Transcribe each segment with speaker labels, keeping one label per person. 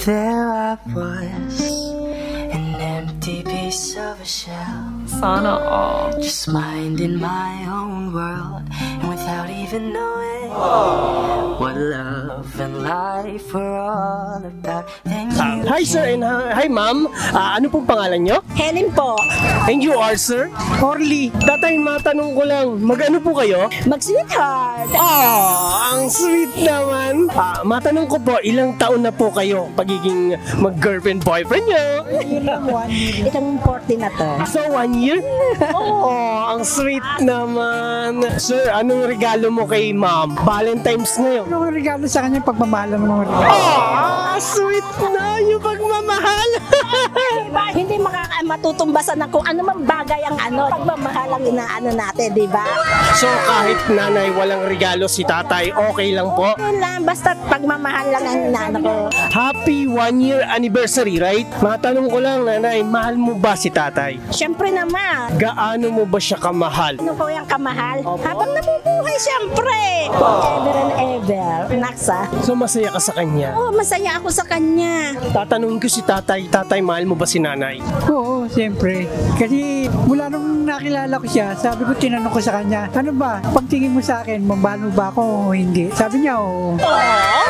Speaker 1: There I was, an empty piece of a shell.
Speaker 2: Sana all.
Speaker 1: Just minding my own world, and without even knowing what love and life were all about. Then you
Speaker 3: Hi sir and hi ma'am. Ano pong pangalan nyo?
Speaker 4: Helen po.
Speaker 3: And you are sir? Orly. Tatay, matanong ko lang, mag-ano po kayo?
Speaker 4: Mag-sweetheart.
Speaker 3: Ang sweet naman. Matanong ko po, ilang taon na po kayo pagiging mag-girlfriend boyfriend nyo?
Speaker 4: Yun lang, 1 year. Itong 40 na to.
Speaker 3: So 1 year? Ang sweet naman. Sir, anong regalo mo kay ma'am? Valentine's ngayon.
Speaker 5: Anong regalo sa kanya pagmamahal ng mga regalo?
Speaker 3: Sweet na yung pagmamahal.
Speaker 4: Diba? Hindi matutumbasan ng kung ano man bagay ang pagmamahal ang inaano natin, di ba?
Speaker 3: So kahit nanay walang regalo si tatay, okay lang po?
Speaker 4: Okay lang, basta pagmamahal lang ang inaano ko.
Speaker 3: Happy 1 year anniversary, right? Matanong ko lang, nanay, mahal mo ba si tatay?
Speaker 4: Siyempre naman.
Speaker 3: Gaano mo ba siya kamahal?
Speaker 4: Ano po yung kamahal? Habang nabubuhay, siyempre. Ever and ever. Naksa.
Speaker 3: So masaya ka sa kanya?
Speaker 4: Oo, masaya ako sa kanya.
Speaker 3: Tatanungin ko si tatay, tatay, mahal mo ba si nanay?
Speaker 5: Oo, siyempre. Kasi mula nung nakilala ko siya, sabi ko, tinanong ko sa kanya, ano ba, pagtingin mo sa akin, mamahal mo ba ako o hindi? Sabi niya, oo.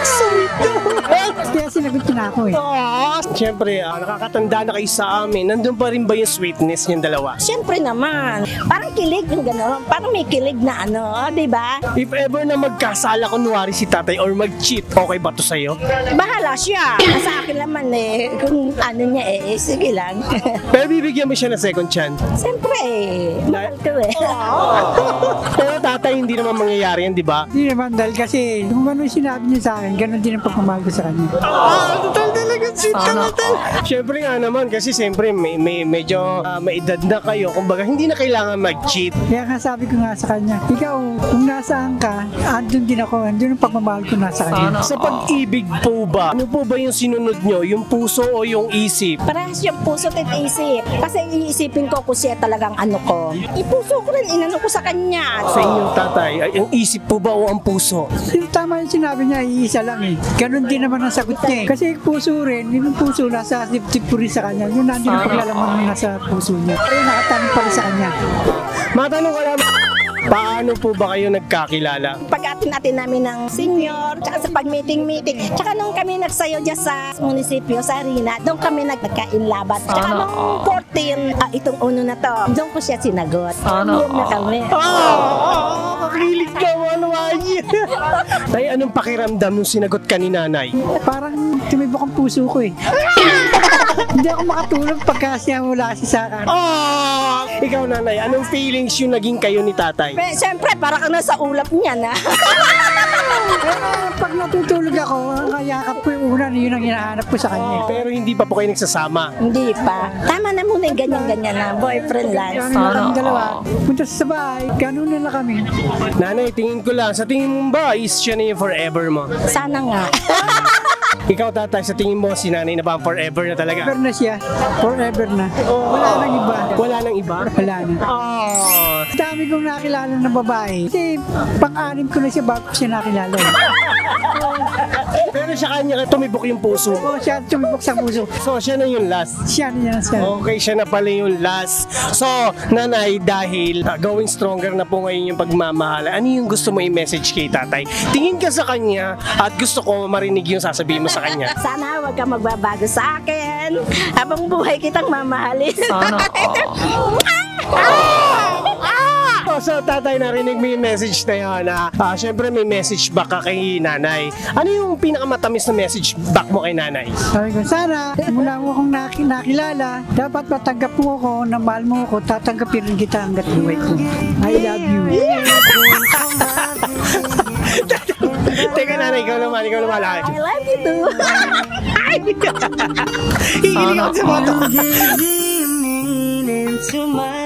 Speaker 3: Sweet
Speaker 5: Kaya sinagot ko na ako eh.
Speaker 3: Siyempre, nakakatanda na kayo sa amin. Nandun pa rin ba yung sweetness yung dalawa?
Speaker 4: Siyempre naman. Parang kilig yung gano'n. Parang may kilig na di ba?
Speaker 3: If ever na magkasala kunwari si tatay or mag-cheat, okay ba to sa'yo?
Speaker 4: Bahala siya. Sa akin naman kung ano niya sige lang.
Speaker 3: Pero bibigyan mo siya ng second chance.
Speaker 4: Siyempre mahal ko
Speaker 3: Pero tatay, hindi naman mangyayari yan, di ba?
Speaker 5: Hindi naman, dahil kasi kung ano yung sinabi niya sa akin, ganun din ang pagmamahal ko sa kanya.
Speaker 3: Total talaga sweet naman. Siyempre nga naman, kasi siyempre medyo may edad na kayo. Kumbaga, hindi na kailangan mag-cheat.
Speaker 5: Kaya nga sabi ko nga sa kanya, ikaw, kung nasaan ka, andun din ako, andun ang pagmamahal ko nasa kanya.
Speaker 3: Sa pag-ibig po ba, ano po ba yung sinunod nyo? Yung puso o yung isip?
Speaker 4: Parehas yung puso at isip. Kasi iisipin ko kung siya talagang ko. Ipuso ko rin, inano ko sa kanya.
Speaker 3: Sa inyong tatay, ang isip po ba o ang puso?
Speaker 5: Tama yung sinabi niya, iisa lang eh. Ganun din naman ang sagot niya eh. Kasi puso rin, yung puso nasa dibdib ko rin sa kanya. Yun nandun ang paglalaman na nasa puso niya. Pero nakatanong pa rin sa kanya.
Speaker 3: Matanong ko lang, paano po ba kayo nagkakilala?
Speaker 4: Pag-atin namin ng senior, tsaka sa pag-meeting, tsaka nung kami nagsayo dyan sa munisipyo, sa arena, doon kami nagkainlaban. Tsaka nung 14, itong uno na to, doon ko siya sinagot. Yun na kami.
Speaker 3: Kakilig ka mo, Tay, anong pakiramdam nung sinagot ka ni nanay?
Speaker 5: Parang tumibok ang puso ko eh. Hindi ako makatulog pagka siya wala si sa akin.
Speaker 3: Ikaw nanay, anong feelings yung naging kayo ni tatay?
Speaker 4: Siyempre, para ka nasa ulap niya na.
Speaker 5: Pag natutulog ako, ang kayakap ko yung una, yun ang hinahanap ko sa kanya.
Speaker 3: Pero hindi pa po kayo nagsasama?
Speaker 4: Hindi pa. Tama na muna yung ganyan-ganyan na boyfriend life.
Speaker 5: Ganun na kami dalawa. Punta sa bahay, ganun na lang kami.
Speaker 3: Nanay, tingin ko lang, sa tingin mo ba is siya na yung forever mo?
Speaker 4: Sana nga.
Speaker 3: Ikaw tatay, sa tingin mo si nanay na ba forever na talaga?
Speaker 5: Forever na siya. Forever na. Wala nang iba.
Speaker 3: Wala nang iba?
Speaker 5: Wala na. Dami kong nakilala ng babae. Kasi pang-anim ko na siya bago siya nakilala.
Speaker 3: Pero sa kanya tumibok yung puso.
Speaker 5: Oo, siya tumibok sa puso.
Speaker 3: So siya na yung last.
Speaker 5: Siya na siya.
Speaker 3: Okay, siya na pala yung last. So, nanay, dahil going stronger na po ngayon yung pagmamahal, ano yung gusto mo i-message kay tatay? Tingin ka sa kanya at gusto ko marinig yung sasabihin mo sa kanya.
Speaker 4: Sana huwag ka magbabago sa akin. Habang buhay kitang mamahalin.
Speaker 2: Sana
Speaker 3: So tatay, narinig mo yung message na yun na syempre may message back ka kay nanay. Ano yung pinakamatamis na message back mo kay nanay?
Speaker 5: Sabi ko, sana mula mo akong nakilala, dapat matanggap mo ako, na mahal mo ako, tatanggapin rin kita hanggat buhay ko. I love you.
Speaker 3: Teka nanay, ikaw naman.
Speaker 4: I love you too.
Speaker 3: Hihilig ako sa moto.
Speaker 1: give meaning to my